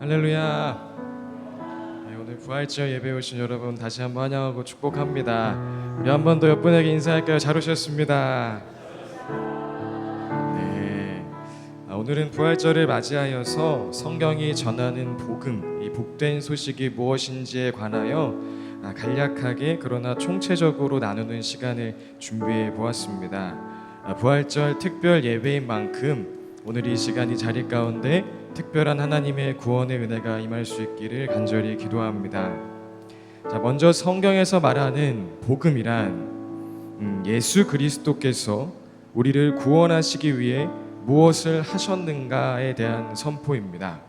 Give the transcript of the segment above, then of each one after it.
할렐루야. 네, 오늘 부활절 예배 오신 여러분 다시 한번 환영하고 축복합니다. 우리 한 번 더 옆분에게 인사할까요? 잘 오셨습니다. 네, 오늘은 부활절을 맞이하여서 성경이 전하는 복음, 이 복된 소식이 무엇인지에 관하여 간략하게 그러나 총체적으로 나누는 시간을 준비해 보았습니다. 부활절 특별 예배인 만큼 오늘 이 시간 이 자리 가운데 특별한 하나님의 구원의 은혜가 임할 수 있기를 간절히 기도합니다. 자, 먼저 성경에서 말하는 복음이란 예수 그리스도께서 우리를 구원하시기 위해 무엇을 하셨는가에 대한 선포입니다.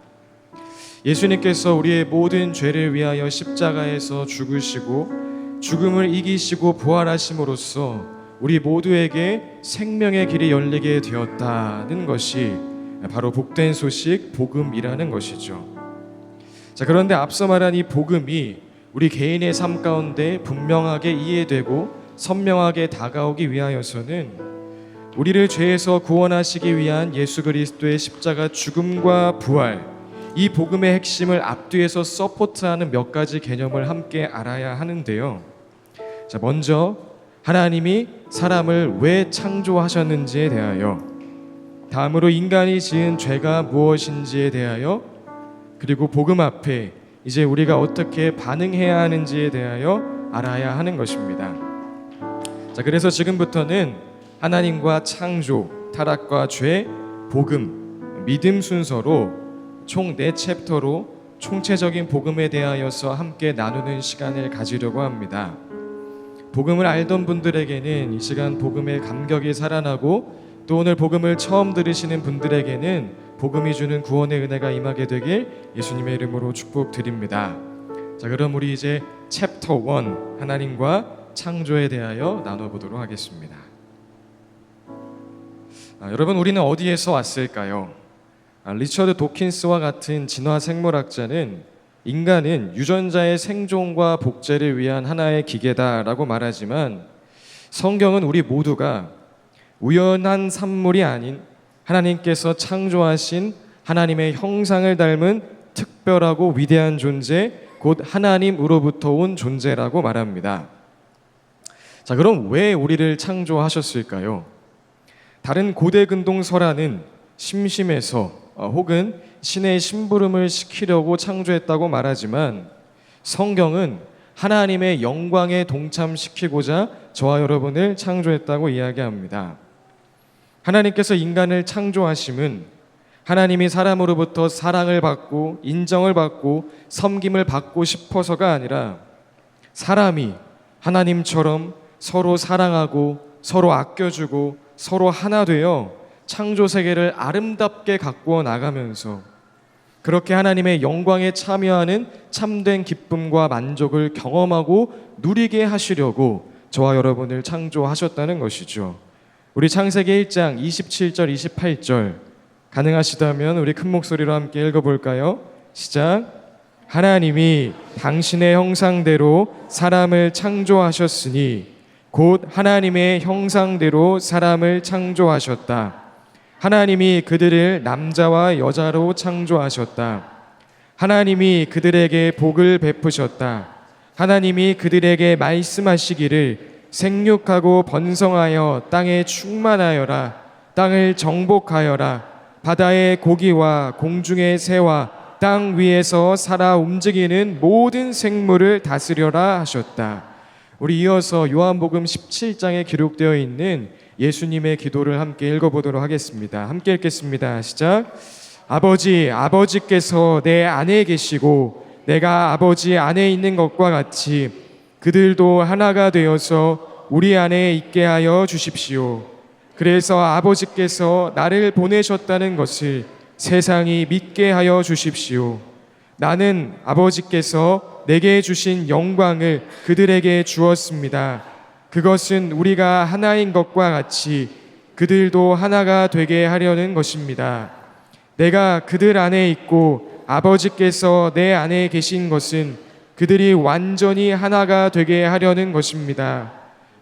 예수님께서 우리의 모든 죄를 위하여 십자가에서 죽으시고 죽음을 이기시고 부활하심으로써 우리 모두에게 생명의 길이 열리게 되었다는 것이 바로 복된 소식, 복음이라는 것이죠. 자, 그런데 앞서 말한 이 복음이 우리 개인의 삶 가운데 분명하게 이해되고 선명하게 다가오기 위하여서는 우리를 죄에서 구원하시기 위한 예수 그리스도의 십자가 죽음과 부활, 이 복음의 핵심을 앞뒤에서 서포트하는 몇 가지 개념을 함께 알아야 하는데요. 자, 먼저 하나님이 사람을 왜 창조하셨는지에 대하여, 다음으로 인간이 지은 죄가 무엇인지에 대하여, 그리고 복음 앞에 이제 우리가 어떻게 반응해야 하는지에 대하여 알아야 하는 것입니다. 자, 그래서 지금부터는 하나님과 창조, 타락과 죄, 복음, 믿음 순서로 총 4챕터로 총체적인 복음에 대하여서 함께 나누는 시간을 가지려고 합니다. 복음을 알던 분들에게는 이 시간 복음의 감격이 살아나고, 또 오늘 복음을 처음 들으시는 분들에게는 복음이 주는 구원의 은혜가 임하게 되길 예수님의 이름으로 축복드립니다. 자, 그럼 우리 이제 챕터 1 하나님과 창조에 대하여 나눠보도록 하겠습니다. 여러분, 우리는 어디에서 왔을까요? 리처드 도킨스와 같은 진화 생물학자는 인간은 유전자의 생존과 복제를 위한 하나의 기계다라고 말하지만, 성경은 우리 모두가 우연한 산물이 아닌 하나님께서 창조하신 하나님의 형상을 닮은 특별하고 위대한 존재, 곧 하나님으로부터 온 존재라고 말합니다. 자, 그럼 왜 우리를 창조하셨을까요? 다른 고대 근동 설화는 심심해서 혹은 신의 심부름을 시키려고 창조했다고 말하지만, 성경은 하나님의 영광에 동참시키고자 저와 여러분을 창조했다고 이야기합니다. 하나님께서 인간을 창조하심은 하나님이 사람으로부터 사랑을 받고 인정을 받고 섬김을 받고 싶어서가 아니라, 사람이 하나님처럼 서로 사랑하고 서로 아껴주고 서로 하나 되어 창조 세계를 아름답게 가꾸어 나가면서 그렇게 하나님의 영광에 참여하는 참된 기쁨과 만족을 경험하고 누리게 하시려고 저와 여러분을 창조하셨다는 것이죠. 우리 창세기 1장 27절 28절 가능하시다면 우리 큰 목소리로 함께 읽어볼까요? 시작. 하나님이 당신의 형상대로 사람을 창조하셨으니 곧 하나님의 형상대로 사람을 창조하셨다. 하나님이 그들을 남자와 여자로 창조하셨다. 하나님이 그들에게 복을 베푸셨다. 하나님이 그들에게 말씀하시기를 생육하고 번성하여 땅에 충만하여라. 땅을 정복하여라. 바다의 고기와 공중의 새와 땅 위에서 살아 움직이는 모든 생물을 다스려라 하셨다. 우리 이어서 요한복음 17장에 기록되어 있는 예수님의 기도를 함께 읽어보도록 하겠습니다. 함께 읽겠습니다. 시작. 아버지께서 내 안에 계시고 내가 아버지 안에 있는 것과 같이 그들도 하나가 되어서 우리 안에 있게 하여 주십시오. 그래서 아버지께서 나를 보내셨다는 것을 세상이 믿게 하여 주십시오. 나는 아버지께서 내게 주신 영광을 그들에게 주었습니다. 그것은 우리가 하나인 것과 같이 그들도 하나가 되게 하려는 것입니다. 내가 그들 안에 있고 아버지께서 내 안에 계신 것은 그들이 완전히 하나가 되게 하려는 것입니다.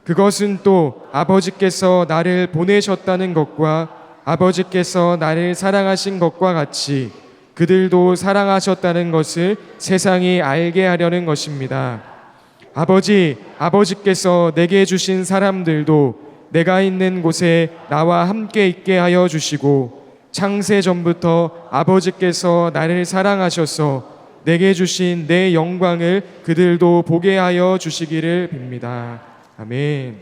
그것은 또 아버지께서 나를 보내셨다는 것과 아버지께서 나를 사랑하신 것과 같이 그들도 사랑하셨다는 것을 세상이 알게 하려는 것입니다. 아버지, 아버지께서 내게 주신 사람들도 내가 있는 곳에 나와 함께 있게 하여 주시고 창세 전부터 아버지께서 나를 사랑하셔서 내게 주신 내 영광을 그들도 보게 하여 주시기를 빕니다. 아멘.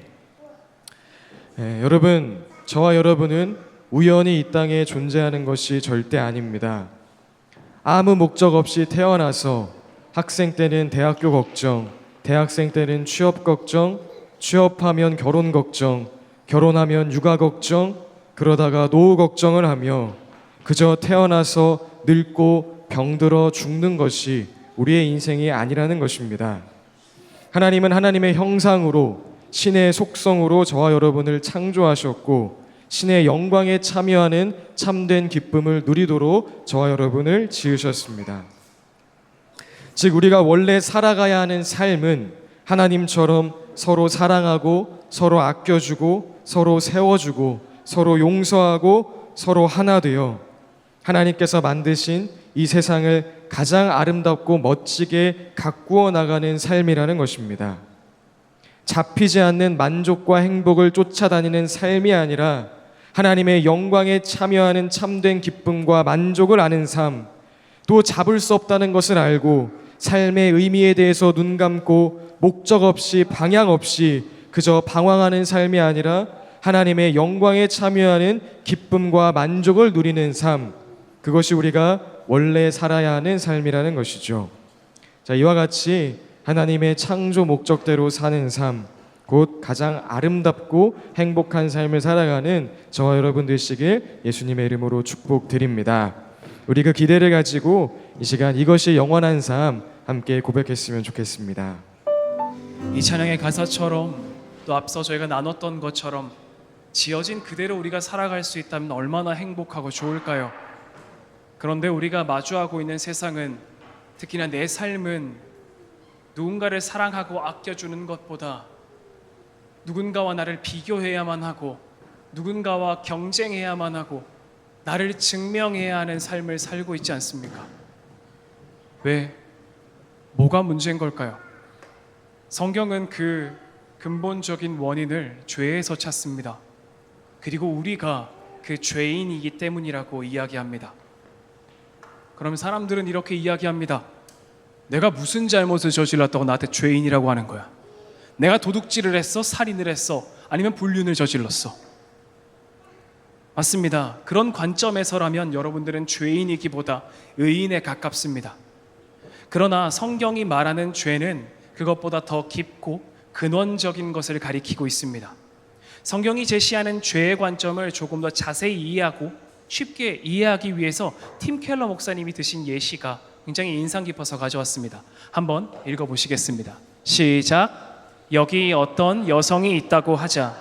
여러분, 저와 여러분은 우연히 이 땅에 존재하는 것이 절대 아닙니다. 아무 목적 없이 태어나서 학생 때는 대학교 걱정, 대학생 때는 취업 걱정, 취업하면 결혼 걱정, 결혼하면 육아 걱정, 그러다가 노후 걱정을 하며 그저 태어나서 늙고 병들어 죽는 것이 우리의 인생이 아니라는 것입니다. 하나님은 하나님의 형상으로 신의 속성으로 저와 여러분을 창조하셨고 신의 영광에 참여하는 참된 기쁨을 누리도록 저와 여러분을 지으셨습니다. 즉 우리가 원래 살아가야 하는 삶은 하나님처럼 서로 사랑하고 서로 아껴주고 서로 세워주고 서로 용서하고 서로 하나 되어 하나님께서 만드신 이 세상을 가장 아름답고 멋지게 가꾸어 나가는 삶이라는 것입니다. 잡히지 않는 만족과 행복을 쫓아다니는 삶이 아니라 하나님의 영광에 참여하는 참된 기쁨과 만족을 아는 삶, 또 잡을 수 없다는 것을 알고 삶의 의미에 대해서 눈 감고 목적 없이 방향 없이 그저 방황하는 삶이 아니라 하나님의 영광에 참여하는 기쁨과 만족을 누리는 삶, 그것이 우리가 원래 살아야 하는 삶이라는 것이죠. 자, 이와 같이 하나님의 창조 목적대로 사는 삶, 곧 가장 아름답고 행복한 삶을 살아가는 저와 여러분 되시길 예수님의 이름으로 축복드립니다. 우리 그 기대를 가지고 이 시간 이것이 영원한 삶 함께 고백했으면 좋겠습니다. 이 찬양의 가사처럼 또 앞서 저희가 나눴던 것처럼 지어진 그대로 우리가 살아갈 수 있다면 얼마나 행복하고 좋을까요? 그런데 우리가 마주하고 있는 세상은, 특히나 내 삶은 누군가를 사랑하고 아껴주는 것보다 누군가와 나를 비교해야만 하고 누군가와 경쟁해야만 하고 나를 증명해야 하는 삶을 살고 있지 않습니까? 왜? 뭐가 문제인 걸까요? 성경은 그 근본적인 원인을 죄에서 찾습니다. 그리고 우리가 그 죄인이기 때문이라고 이야기합니다. 그럼 사람들은 이렇게 이야기합니다. 내가 무슨 잘못을 저질렀다고 나한테 죄인이라고 하는 거야? 내가 도둑질을 했어? 살인을 했어? 아니면 불륜을 저질렀어? 맞습니다. 그런 관점에서라면 여러분들은 죄인이기보다 의인에 가깝습니다. 그러나 성경이 말하는 죄는 그것보다 더 깊고 근원적인 것을 가리키고 있습니다. 성경이 제시하는 죄의 관점을 조금 더 자세히 이해하고 쉽게 이해하기 위해서 팀 켈러 목사님이 드신 예시가 굉장히 인상 깊어서 가져왔습니다. 한번 읽어보시겠습니다. 시작. 여기 어떤 여성이 있다고 하자.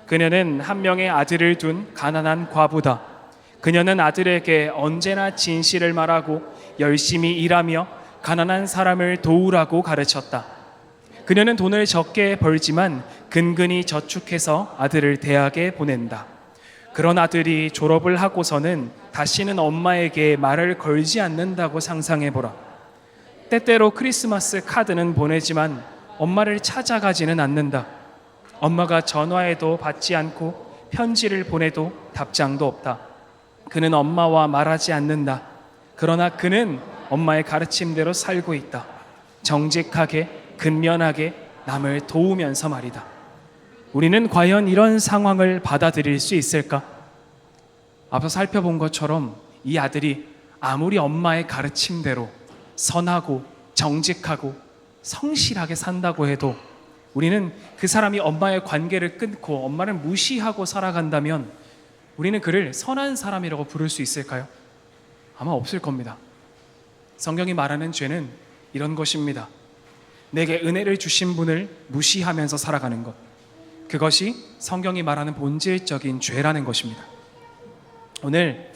그녀는 한 명의 아들을 둔 가난한 과부다. 그녀는 아들에게 언제나 진실을 말하고 열심히 일하며 가난한 사람을 도우라고 가르쳤다. 그녀는 돈을 적게 벌지만 근근히 저축해서 아들을 대학에 보낸다. 그런 아들이 졸업을 하고서는 다시는 엄마에게 말을 걸지 않는다고 상상해보라. 때때로 크리스마스 카드는 보내지만 엄마를 찾아가지는 않는다. 엄마가 전화해도 받지 않고 편지를 보내도 답장도 없다. 그는 엄마와 말하지 않는다. 그러나 그는 엄마의 가르침대로 살고 있다. 정직하게 근면하게 남을 도우면서 말이다. 우리는 과연 이런 상황을 받아들일 수 있을까? 앞서 살펴본 것처럼 이 아들이 아무리 엄마의 가르침대로 선하고 정직하고 성실하게 산다고 해도 우리는 그 사람이 엄마의 관계를 끊고 엄마를 무시하고 살아간다면 우리는 그를 선한 사람이라고 부를 수 있을까요? 아마 없을 겁니다. 성경이 말하는 죄는 이런 것입니다. 내게 은혜를 주신 분을 무시하면서 살아가는 것, 그것이 성경이 말하는 본질적인 죄라는 것입니다. 오늘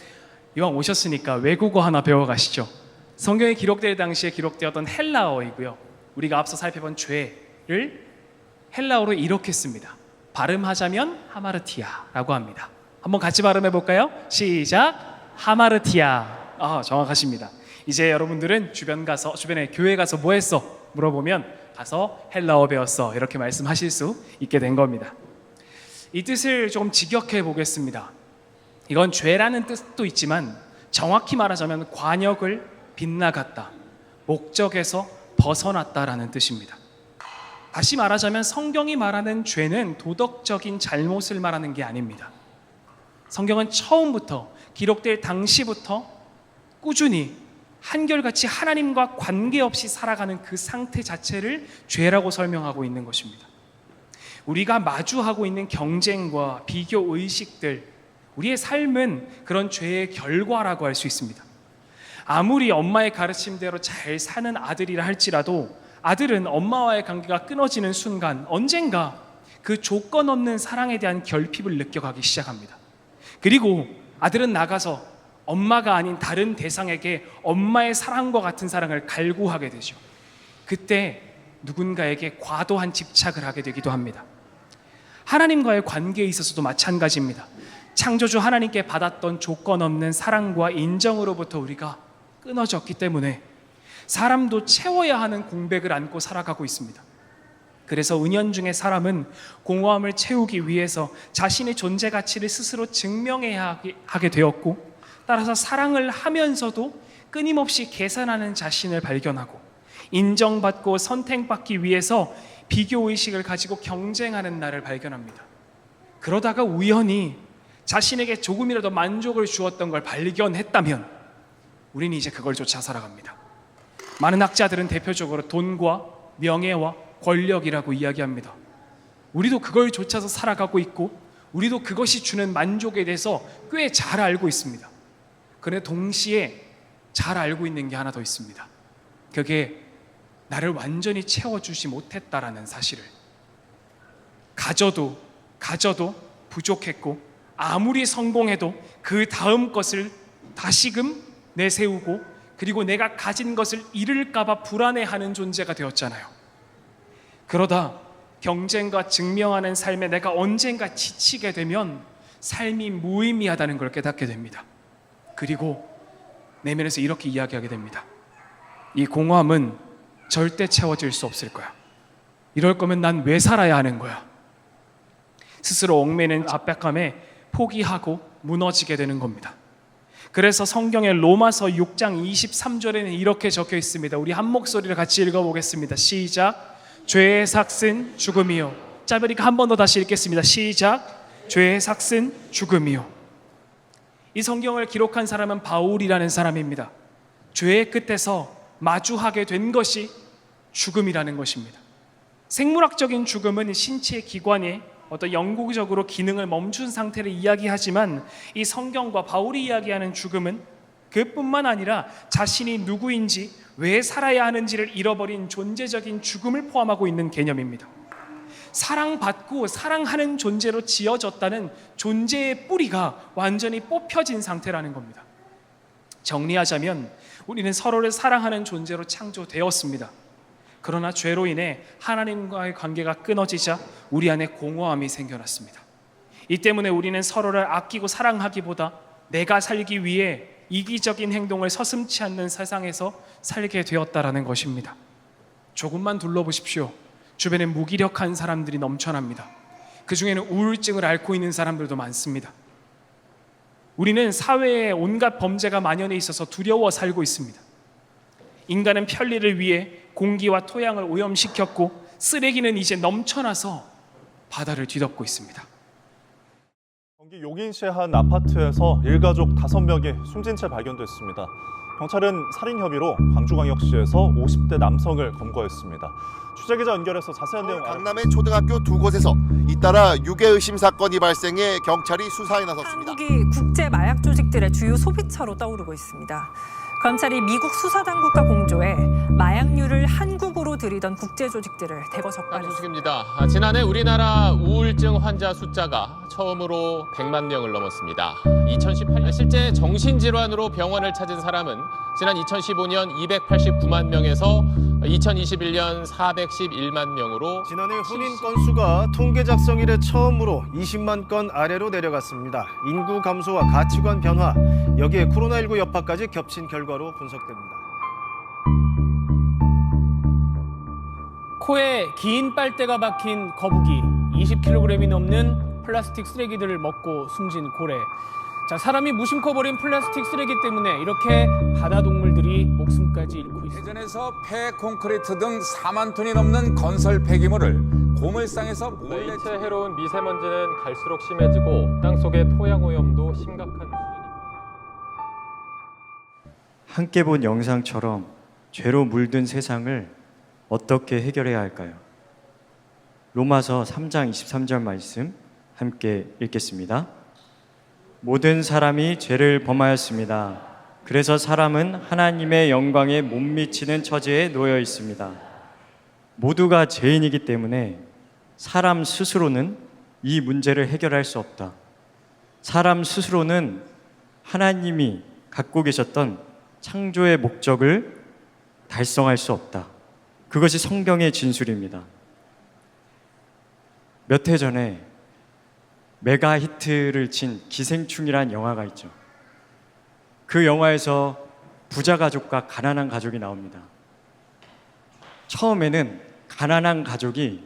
이왕 오셨으니까 외국어 하나 배워가시죠. 성경에 기록될 당시에 기록되었던 헬라어이고요, 우리가 앞서 살펴본 죄를 헬라어로 이렇게 씁니다. 발음하자면 하마르티아라고 합니다. 한번 같이 발음해 볼까요? 시작. 하마르티아. 정확하십니다. 이제 여러분들은 주변에 교회 가서 뭐 했어? 물어보면 가서 헬라어 배웠어. 이렇게 말씀하실 수 있게 된 겁니다. 이 뜻을 조금 직역해 보겠습니다. 이건 죄라는 뜻도 있지만 정확히 말하자면 관역을 빗나갔다, 목적에서 벗어났다라는 뜻입니다. 다시 말하자면 성경이 말하는 죄는 도덕적인 잘못을 말하는 게 아닙니다. 성경은 처음부터 기록될 당시부터 꾸준히 한결같이 하나님과 관계없이 살아가는 그 상태 자체를 죄라고 설명하고 있는 것입니다. 우리가 마주하고 있는 경쟁과 비교 의식들, 우리의 삶은 그런 죄의 결과라고 할 수 있습니다. 아무리 엄마의 가르침대로 잘 사는 아들이라 할지라도 아들은 엄마와의 관계가 끊어지는 순간 언젠가 그 조건 없는 사랑에 대한 결핍을 느껴가기 시작합니다. 그리고 아들은 나가서 엄마가 아닌 다른 대상에게 엄마의 사랑과 같은 사랑을 갈구하게 되죠. 그때 누군가에게 과도한 집착을 하게 되기도 합니다. 하나님과의 관계에 있어서도 마찬가지입니다. 창조주 하나님께 받았던 조건 없는 사랑과 인정으로부터 우리가 끊어졌기 때문에 사람도 채워야 하는 공백을 안고 살아가고 있습니다. 그래서 은연중에 사람은 공허함을 채우기 위해서 자신의 존재 가치를 스스로 증명해야 하게 되었고, 따라서 사랑을 하면서도 끊임없이 계산하는 자신을 발견하고 인정받고 선택받기 위해서 비교의식을 가지고 경쟁하는 나를 발견합니다. 그러다가 우연히 자신에게 조금이라도 만족을 주었던 걸 발견했다면 우리는 이제 그걸 쫓아 살아갑니다. 많은 학자들은 대표적으로 돈과 명예와 권력이라고 이야기합니다. 우리도 그걸 쫓아서 살아가고 있고 우리도 그것이 주는 만족에 대해서 꽤 잘 알고 있습니다. 그런데 동시에 잘 알고 있는 게 하나 더 있습니다. 그게 나를 완전히 채워주지 못했다라는 사실을. 가져도 부족했고 아무리 성공해도 그 다음 것을 다시금 내세우고 그리고 내가 가진 것을 잃을까봐 불안해하는 존재가 되었잖아요. 그러다 경쟁과 증명하는 삶에 내가 언젠가 지치게 되면 삶이 무의미하다는 걸 깨닫게 됩니다. 그리고 내면에서 이렇게 이야기하게 됩니다. 이 공허함은 절대 채워질 수 없을 거야. 이럴 거면 난 왜 살아야 하는 거야? 스스로 얽매는 압박감에 포기하고 무너지게 되는 겁니다. 그래서 성경의 로마서 6장 23절에는 이렇게 적혀 있습니다. 우리 한 목소리를 같이 읽어보겠습니다. 시작. 죄의 삭은 죽음이요. 짧으니까 한 번 더 다시 읽겠습니다. 시작. 죄의 삭은 죽음이요. 이 성경을 기록한 사람은 바울이라는 사람입니다. 죄의 끝에서 마주하게 된 것이 죽음이라는 것입니다. 생물학적인 죽음은 신체의 기관이 어떤 영구적으로 기능을 멈춘 상태를 이야기하지만 이 성경과 바울이 이야기하는 죽음은 그뿐만 아니라 자신이 누구인지 왜 살아야 하는지를 잃어버린 존재적인 죽음을 포함하고 있는 개념입니다. 사랑받고 사랑하는 존재로 지어졌다는 존재의 뿌리가 완전히 뽑혀진 상태라는 겁니다. 정리하자면 우리는 서로를 사랑하는 존재로 창조되었습니다. 그러나 죄로 인해 하나님과의 관계가 끊어지자 우리 안에 공허함이 생겨났습니다. 이 때문에 우리는 서로를 아끼고 사랑하기보다 내가 살기 위해 이기적인 행동을 서슴지 않는 세상에서 살게 되었다라는 것입니다. 조금만 둘러보십시오. 주변에 무기력한 사람들이 넘쳐납니다. 그 중에는 우울증을 앓고 있는 사람들도 많습니다. 우리는 사회에 온갖 범죄가 만연해 있어서 두려워 살고 있습니다. 인간은 편리를 위해 공기와 토양을 오염시켰고 쓰레기는 이제 넘쳐나서 바다를 뒤덮고 있습니다. 경기 용인시의 한 아파트에서 일가족 5명이 숨진 채 발견됐습니다. 경찰은 살인 혐의로 광주광역시에서 50대 남성을 검거했습니다. 취재기자 연결해서 자세한 내용 강남의 초등학교 두 곳에서 잇따라 유괴 의심 사건이 발생해 경찰이 수사에 나섰습니다. 한국이 국제 마약 조직들의 주요 소비처로 떠오르고 있습니다. 검찰이 미국 수사당국과 공조해 마약류를 한국으로 들이던 국제 조직들을 대거 적발했습니다. 소식입니다. 지난해 우리나라 우울증 환자 숫자가 처음으로 100만 명을 넘었습니다. 2018년 실제 정신질환으로 병원을 찾은 사람은 지난 2015년 289만 명에서 2021년 411만 명으로 지난해 혼인 건수가 통계 작성 이래 처음으로 20만 건 아래로 내려갔습니다. 인구 감소와 가치관 변화, 여기에 코로나19 여파까지 겹친 결과로 분석됩니다. 코에 긴 빨대가 박힌 거북이, 20kg이 넘는 플라스틱 쓰레기들을 먹고 숨진 고래. 자, 사람이 무심코 버린 플라스틱 쓰레기 때문에 이렇게 바다 동물들이 목숨까지 잃고 있습니다. 해전에서 폐 콘크리트 등 4만 톤이 넘는 건설 폐기물을 고물상에서 몰래 인체 해로운 미세먼지는 갈수록 심해지고 땅속의 토양 오염도 심각한 수준입니다. 함께 본 영상처럼 죄로 물든 세상을 어떻게 해결해야 할까요? 로마서 3장 23절 말씀 함께 읽겠습니다. 모든 사람이 죄를 범하였습니다. 그래서 사람은 하나님의 영광에 못 미치는 처지에 놓여 있습니다. 모두가 죄인이기 때문에 사람 스스로는 이 문제를 해결할 수 없다. 사람 스스로는 하나님이 갖고 계셨던 창조의 목적을 달성할 수 없다. 그것이 성경의 진술입니다. 몇 해 전에 메가 히트를 친 기생충이란 영화가 있죠. 그 영화에서 부자 가족과 가난한 가족이 나옵니다. 처음에는 가난한 가족이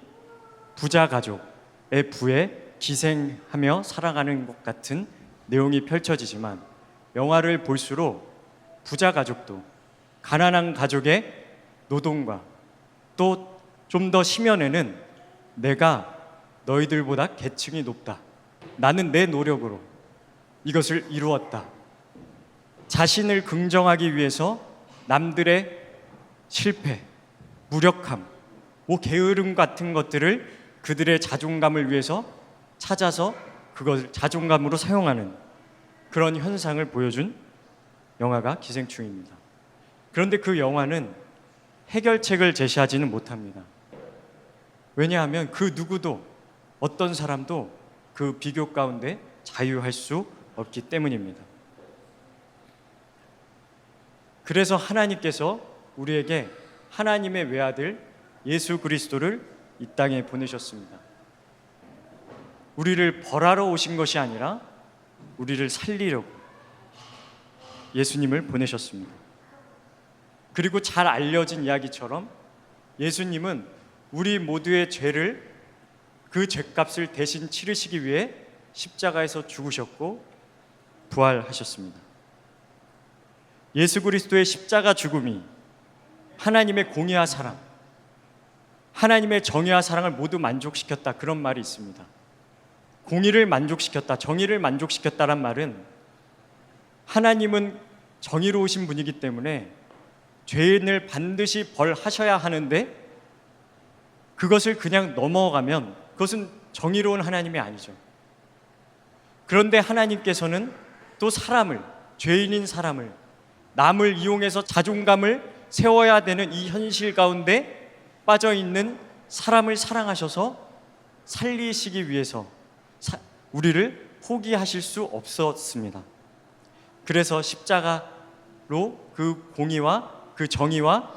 부자 가족의 부에 기생하며 살아가는 것 같은 내용이 펼쳐지지만 영화를 볼수록 부자 가족도 가난한 가족의 노동과 또 좀 더 심연에는 내가 너희들보다 계층이 높다. 나는 내 노력으로 이것을 이루었다. 자신을 긍정하기 위해서 남들의 실패, 무력함, 게으름 같은 것들을 그들의 자존감을 위해서 찾아서 그것을 자존감으로 사용하는 그런 현상을 보여준 영화가 기생충입니다. 그런데 그 영화는 해결책을 제시하지는 못합니다. 왜냐하면 그 누구도 어떤 사람도 그 비교 가운데 자유할 수 없기 때문입니다. 그래서 하나님께서 우리에게 하나님의 외아들 예수 그리스도를 이 땅에 보내셨습니다. 우리를 벌하러 오신 것이 아니라 우리를 살리려고 예수님을 보내셨습니다. 그리고 잘 알려진 이야기처럼 예수님은 우리 모두의 죄를 그 죄값을 대신 치르시기 위해 십자가에서 죽으셨고 부활하셨습니다. 예수 그리스도의 십자가 죽음이 하나님의 공의와 사랑, 하나님의 정의와 사랑을 모두 만족시켰다, 그런 말이 있습니다. 공의를 만족시켰다, 정의를 만족시켰다란 말은 하나님은 정의로우신 분이기 때문에 죄인을 반드시 벌하셔야 하는데 그것을 그냥 넘어가면 그것은 정의로운 하나님이 아니죠. 그런데 하나님께서는 또 사람을, 죄인인 사람을, 남을 이용해서 자존감을 세워야 되는 이 현실 가운데 빠져있는 사람을 사랑하셔서 살리시기 위해서 우리를 포기하실 수 없었습니다. 그래서 십자가로 그 공의와 그 정의와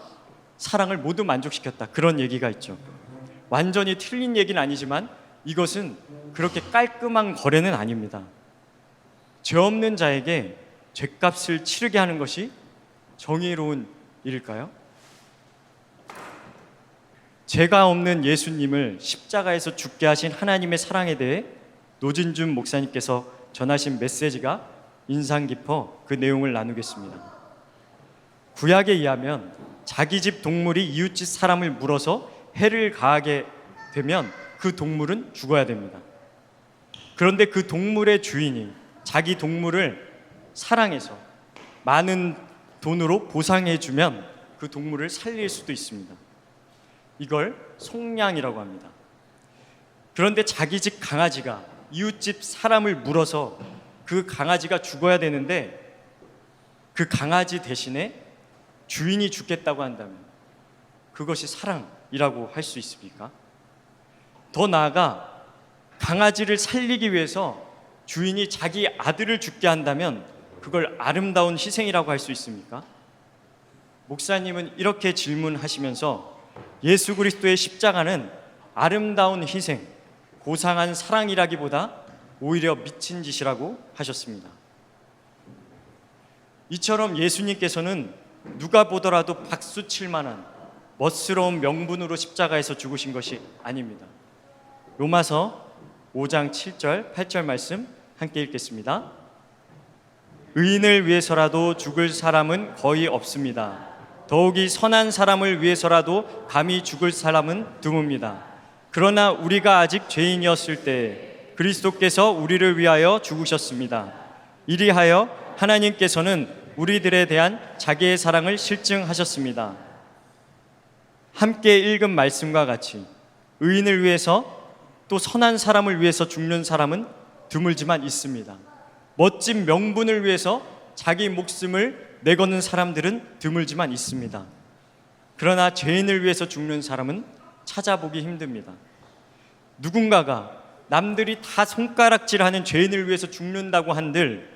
사랑을 모두 만족시켰다, 그런 얘기가 있죠. 완전히 틀린 얘기는 아니지만 이것은 그렇게 깔끔한 거래는 아닙니다. 죄 없는 자에게 죄값을 치르게 하는 것이 정의로운 일일까요? 죄가 없는 예수님을 십자가에서 죽게 하신 하나님의 사랑에 대해 노진준 목사님께서 전하신 메시지가 인상 깊어 그 내용을 나누겠습니다. 구약에 의하면 자기 집 동물이 이웃집 사람을 물어서 해를 가하게 되면 그 동물은 죽어야 됩니다. 그런데 그 동물의 주인이 자기 동물을 사랑해서 많은 돈으로 보상해주면 그 동물을 살릴 수도 있습니다. 이걸 속량이라고 합니다. 그런데 자기 집 강아지가 이웃집 사람을 물어서 그 강아지가 죽어야 되는데 그 강아지 대신에 주인이 죽겠다고 한다면 그것이 사랑이라고 할 수 있습니까? 더 나아가 강아지를 살리기 위해서 주인이 자기 아들을 죽게 한다면 그걸 아름다운 희생이라고 할 수 있습니까? 목사님은 이렇게 질문하시면서 예수 그리스도의 십자가는 아름다운 희생, 고상한 사랑이라기보다 오히려 미친 짓이라고 하셨습니다. 이처럼 예수님께서는 누가 보더라도 박수 칠 만한 멋스러운 명분으로 십자가에서 죽으신 것이 아닙니다. 로마서 5장 7절, 8절 말씀 함께 읽겠습니다. 의인을 위해서라도 죽을 사람은 거의 없습니다. 더욱이 선한 사람을 위해서라도 감히 죽을 사람은 드뭅니다. 그러나 우리가 아직 죄인이었을 때 그리스도께서 우리를 위하여 죽으셨습니다. 이리하여 하나님께서는 우리들에 대한 자기의 사랑을 실증하셨습니다. 함께 읽은 말씀과 같이 의인을 위해서 또 선한 사람을 위해서 죽는 사람은 드물지만 있습니다. 멋진 명분을 위해서 자기 목숨을 내거는 사람들은 드물지만 있습니다. 그러나 죄인을 위해서 죽는 사람은 찾아보기 힘듭니다. 누군가가 남들이 다 손가락질하는 죄인을 위해서 죽는다고 한들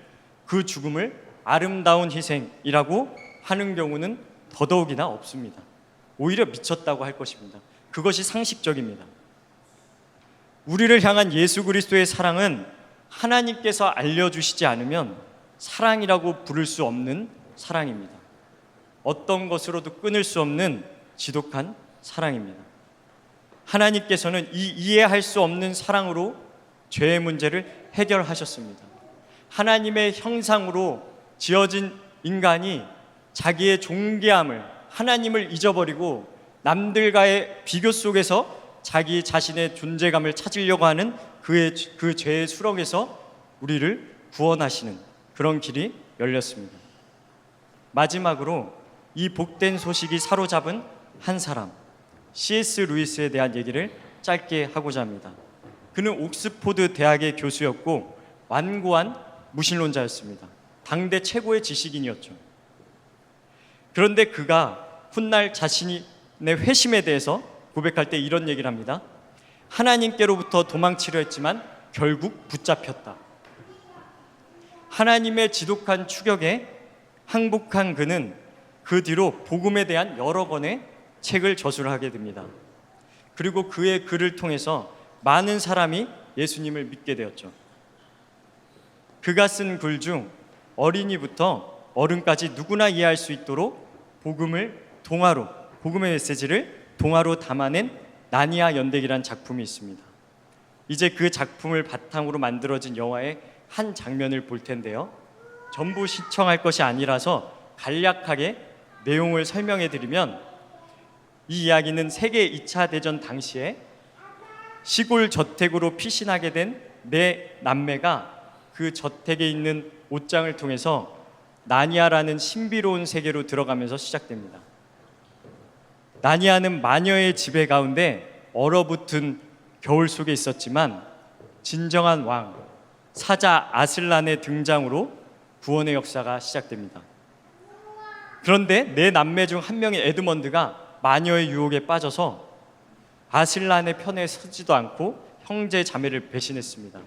그 죽음을 아름다운 희생이라고 하는 경우는 더더욱이나 없습니다. 오히려 미쳤다고 할 것입니다. 그것이 상식적입니다. 우리를 향한 예수 그리스도의 사랑은 하나님께서 알려주시지 않으면 사랑이라고 부를 수 없는 사랑입니다. 어떤 것으로도 끊을 수 없는 지독한 사랑입니다. 하나님께서는 이 이해할 수 없는 사랑으로 죄의 문제를 해결하셨습니다. 하나님의 형상으로 지어진 인간이 자기의 존귀함을, 하나님을 잊어버리고 남들과의 비교 속에서 자기 자신의 존재감을 찾으려고 하는 그 죄의 수렁에서 우리를 구원하시는 그런 길이 열렸습니다. 마지막으로 이 복된 소식이 사로잡은 한 사람, C.S. 루이스에 대한 얘기를 짧게 하고자 합니다. 그는 옥스포드 대학의 교수였고 완고한 무신론자였습니다. 당대 최고의 지식인이었죠. 그런데 그가 훗날 자신의 회심에 대해서 고백할 때 이런 얘기를 합니다. 하나님께로부터 도망치려 했지만 결국 붙잡혔다. 하나님의 지독한 추격에 항복한 그는 그 뒤로 복음에 대한 여러 권의 책을 저술하게 됩니다. 그리고 그의 글을 통해서 많은 사람이 예수님을 믿게 되었죠. 그가 쓴 글 중 어린이부터 어른까지 누구나 이해할 수 있도록 복음의 메시지를 동화로 담아낸 나니아 연대기란 작품이 있습니다. 이제 그 작품을 바탕으로 만들어진 영화의 한 장면을 볼 텐데요. 전부 시청할 것이 아니라서 간략하게 내용을 설명해 드리면, 이 이야기는 세계 2차 대전 당시에 시골 저택으로 피신하게 된 네 남매가 그 저택에 있는 옷장을 통해서 나니아라는 신비로운 세계로 들어가면서 시작됩니다. 나니아는 마녀의 지배 가운데 얼어붙은 겨울 속에 있었지만 진정한 왕, 사자 아슬란의 등장으로 구원의 역사가 시작됩니다. 그런데 네 남매 중 한 명의 에드먼드가 마녀의 유혹에 빠져서 아슬란의 편에 서지도 않고 형제 자매를 배신했습니다.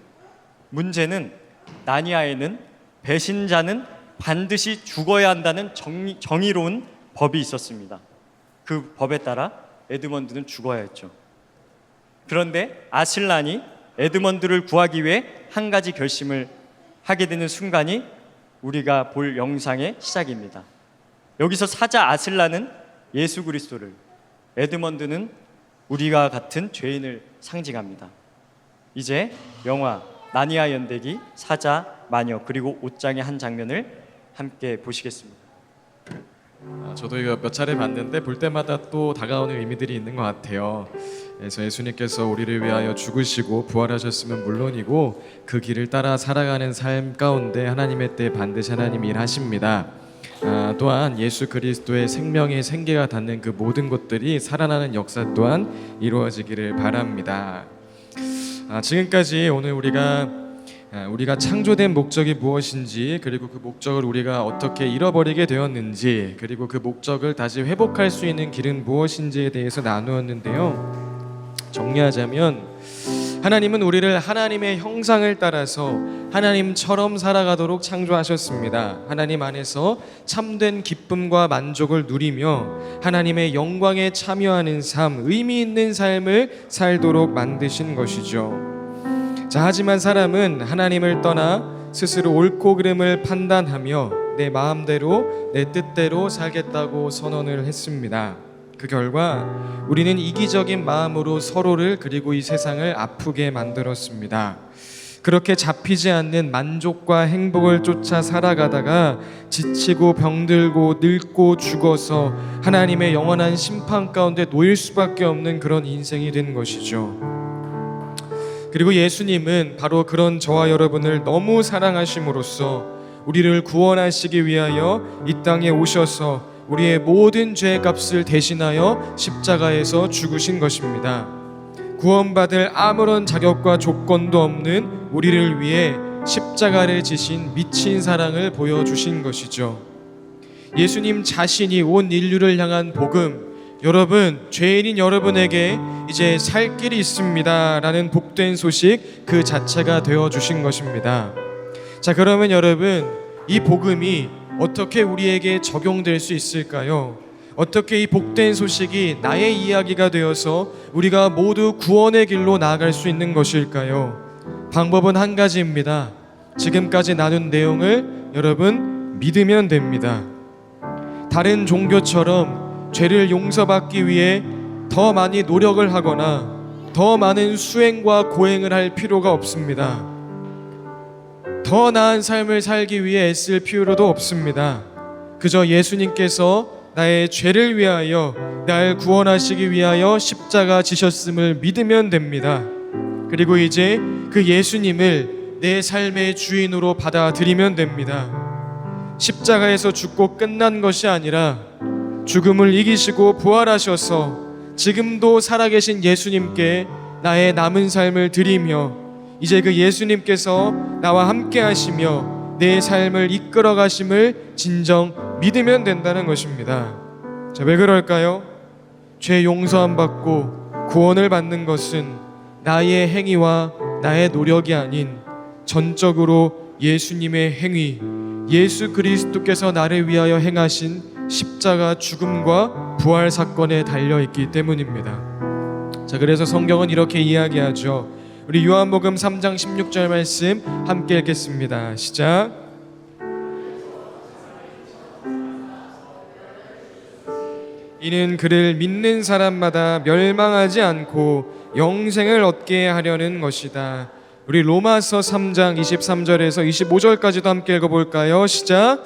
문제는 나니아에는 배신자는 반드시 죽어야 한다는 정의로운 법이 있었습니다. 그 법에 따라 에드먼드는 죽어야 했죠. 그런데 아슬란이 에드먼드를 구하기 위해 한 가지 결심을 하게 되는 순간이 우리가 볼 영상의 시작입니다. 여기서 사자 아슬란은 예수 그리스도를, 에드먼드는 우리와 같은 죄인을 상징합니다. 이제 영화 나니아 연대기, 사자, 마녀, 그리고 옷장의 한 장면을 함께 보시겠습니다. 저도 이거 몇 차례 봤는데 볼 때마다 또 다가오는 의미들이 있는 것 같아요. 그래서 예수님께서 우리를 위하여 죽으시고 부활하셨으면 물론이고 그 길을 따라 살아가는 삶 가운데 하나님의 때 반드시 하나님이 일하십니다. 또한 예수 그리스도의 생명의 생기가 닿는 그 모든 것들이 살아나는 역사 또한 이루어지기를 바랍니다. 지금까지 오늘 우리가 창조된 목적이 무엇인지, 그리고 그 목적을 우리가 어떻게 잃어버리게 되었는지, 그리고 그 목적을 다시 회복할 수 있는 길은 무엇인지에 대해서 나누었는데요. 정리하자면 하나님은 우리를 하나님의 형상을 따라서 하나님처럼 살아가도록 창조하셨습니다. 하나님 안에서 참된 기쁨과 만족을 누리며 하나님의 영광에 참여하는 삶, 의미 있는 삶을 살도록 만드신 것이죠. 자, 하지만 사람은 하나님을 떠나 스스로 옳고 그름을 판단하며 내 마음대로 내 뜻대로 살겠다고 선언을 했습니다. 그 결과 우리는 이기적인 마음으로 서로를 그리고 이 세상을 아프게 만들었습니다. 그렇게 잡히지 않는 만족과 행복을 쫓아 살아가다가 지치고 병들고 늙고 죽어서 하나님의 영원한 심판 가운데 놓일 수밖에 없는 그런 인생이 된 것이죠. 그리고 예수님은 바로 그런 저와 여러분을 너무 사랑하심으로써 우리를 구원하시기 위하여 이 땅에 오셔서 우리의 모든 죄의 값을 대신하여 십자가에서 죽으신 것입니다. 구원받을 아무런 자격과 조건도 없는 우리를 위해 십자가를 지신 미친 사랑을 보여주신 것이죠. 예수님 자신이 온 인류를 향한 복음, 여러분, 죄인인 여러분에게 이제 살 길이 있습니다 라는 복된 소식 그 자체가 되어주신 것입니다. 자, 그러면 여러분, 이 복음이 어떻게 우리에게 적용될 수 있을까요? 어떻게 이 복된 소식이 나의 이야기가 되어서 우리가 모두 구원의 길로 나아갈 수 있는 것일까요? 방법은 한 가지입니다. 지금까지 나눈 내용을 여러분 믿으면 됩니다. 다른 종교처럼 죄를 용서받기 위해 더 많이 노력을 하거나 더 많은 수행과 고행을 할 필요가 없습니다. 더 나은 삶을 살기 위해 애쓸 필요도 없습니다. 그저 예수님께서 나의 죄를 위하여 날 구원하시기 위하여 십자가 지셨음을 믿으면 됩니다. 그리고 이제 그 예수님을 내 삶의 주인으로 받아들이면 됩니다. 십자가에서 죽고 끝난 것이 아니라 죽음을 이기시고 부활하셔서 지금도 살아계신 예수님께 나의 남은 삶을 드리며 이제 그 예수님께서 나와 함께 하시며 내 삶을 이끌어 가심을 진정 믿으면 된다는 것입니다. 자, 왜 그럴까요? 죄 용서함 받고 구원을 받는 것은 나의 행위와 나의 노력이 아닌 전적으로 예수님의 행위, 예수 그리스도께서 나를 위하여 행하신 십자가 죽음과 부활 사건에 달려있기 때문입니다. 자, 그래서 성경은 이렇게 이야기하죠. 우리 요한복음 3장 16절 말씀 함께 읽겠습니다. 시작. 이는 그를 믿는 사람마다 멸망하지 않고 영생을 얻게 하려는 것이다. 우리 로마서 3장 23절에서 25절까지도 함께 읽어볼까요? 시작.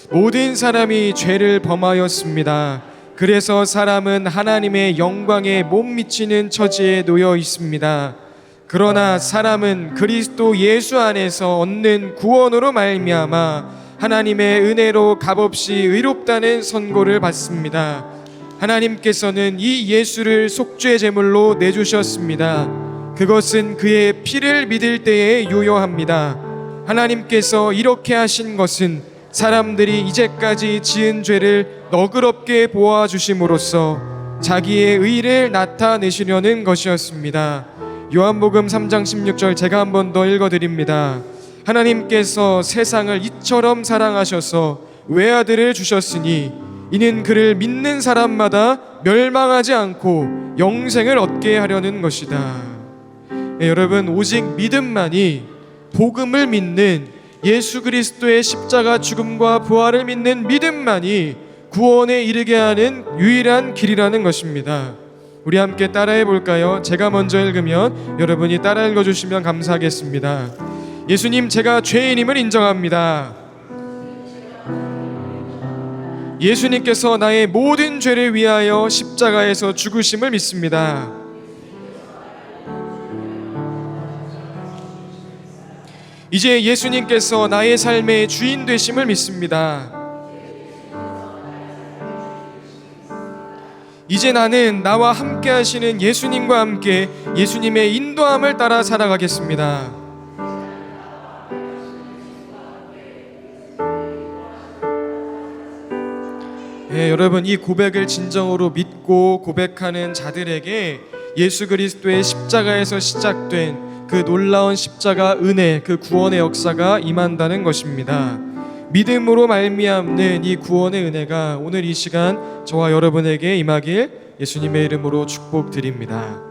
모든 사람이 죄를 범하였습니다. 그래서 사람은 하나님의 영광에 못 미치는 처지에 놓여 있습니다. 그러나 사람은 그리스도 예수 안에서 얻는 구원으로 말미암아 하나님의 은혜로 값없이 의롭다는 선고를 받습니다. 하나님께서는 이 예수를 속죄 제물로 내주셨습니다. 그것은 그의 피를 믿을 때에 유효합니다. 하나님께서 이렇게 하신 것은 사람들이 이제까지 지은 죄를 너그럽게 보아주심으로써 자기의 의를 나타내시려는 것이었습니다. 요한복음 3장 16절 제가 한 번 더 읽어드립니다. 하나님께서 세상을 이처럼 사랑하셔서 외아들을 주셨으니 이는 그를 믿는 사람마다 멸망하지 않고 영생을 얻게 하려는 것이다. 네, 여러분, 오직 믿음만이 복음을 믿는 예수 그리스도의 십자가 죽음과 부활을 믿는 믿음만이 구원에 이르게 하는 유일한 길이라는 것입니다. 우리 함께 따라해 볼까요? 제가 먼저 읽으면 여러분이 따라 읽어주시면 감사하겠습니다. 예수님, 제가 죄인임을 인정합니다. 예수님께서 나의 모든 죄를 위하여 십자가에서 죽으심을 믿습니다. 이제 예수님께서 나의 삶의 주인 되심을 믿습니다. 이제 나는 나와 함께 하시는 예수님과 함께 예수님의 인도함을 따라 살아가겠습니다. 네, 여러분, 이 고백을 진정으로 믿고 고백하는 자들에게 예수 그리스도의 십자가에서 시작된 그 놀라운 십자가 은혜, 그 구원의 역사가 임한다는 것입니다. 믿음으로 말미암는 이 구원의 은혜가 오늘 이 시간 저와 여러분에게 임하길 예수님의 이름으로 축복드립니다.